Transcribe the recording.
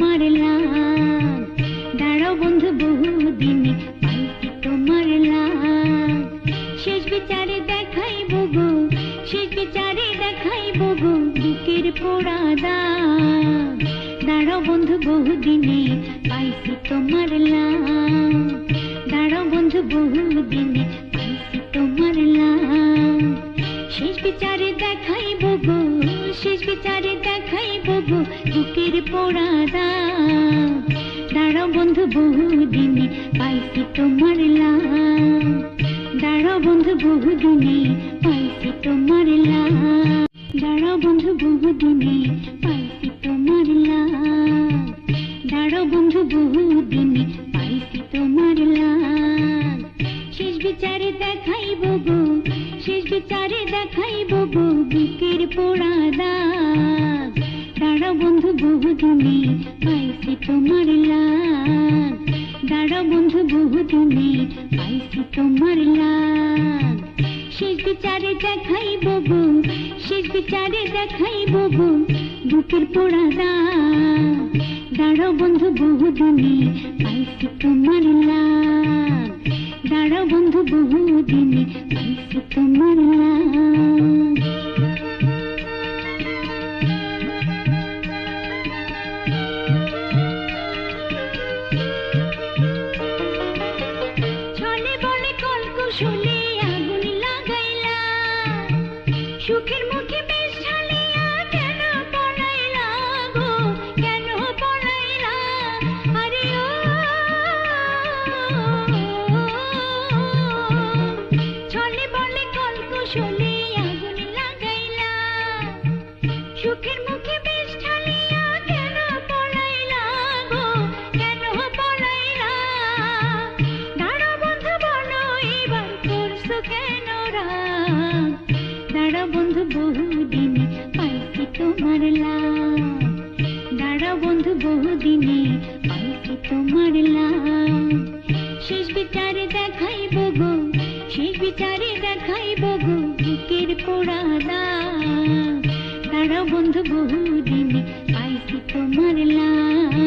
তোমার লাগ, দাঁড়াও বন্ধু বহুদিনে পাইছি তোমার লাগ। শেষ বিচারে দেখাইব গো, শেষ বিচারে দেখাইব গো বুকের পোড়া দাগ। দাঁড়াও বন্ধু বহুদিনে পাইছি তোমার লাগ, দাঁড়াও বন্ধু বহুদিনে পাইছি তোমার লাগ। শেষ বিচারে দেখাইব গো, শেষ বিচারে দেখাইব গো বুকের পোড়া দাগ। দাঁড়াও বন্ধু বহুদিনে পাইছি তোমার লাগ, দাঁড়াও বন্ধু বহুদিনে পাইছি তোমার লাগ। দাঁড়াও বন্ধু বহুদিনে পাইছি তোমার লাগ, দাঁড়াও বন্ধু বহুদিনে পাইছি তোমার লাগ। শেষ বিচারে দেখাইব গো, শেষ বিচারে দেখাইব গো বুকের পোড়া দাগ। দাঁড়াও বন্ধু বহুদিনে পাইছি তোমার লাগ, দাঁড়াও বন্ধু বহুদিনে পাইছি তোমার লাগ। শেষ বিচারে দেখাইব গো, শেষ বিচারে দেখাইব গো বুকের পোড়া দাগ। দাঁড়াও বন্ধু বহুদিনে পাইছি তোমার লাগ, দাঁড়াও বন্ধু বহুদিনে পাইছি তোমার লাগ। ছলে বলে কলকুশলে আগুন লাগাইলা, সুখের মুখে বেশ ঢালিয়া কেন পলাইলা গো, কেন পলাইলা? আরে ও ছলে বলে কলকুশলে আগুন লাগাইলা, সুখের মুখে বেশ ঢালিয়া কেন পলাইলা গো, কেন পলাইলা? দাঁড়াও বন্ধু বলো এবার করছো কেন রাগ? দাঁড়াও বন্ধু বহুদিনে পাইছি তোমার লাগ, দাঁড়াও বন্ধু বহুদিনে পাইছি তোমার লাগ। শেষ বিচারে দেখাইব গো, শেষ বিচারে দেখাইব গো বুকের পোড়া দাগ। দাঁড়াও বন্ধু বহুদিনে পাইছি তোমার লাগ,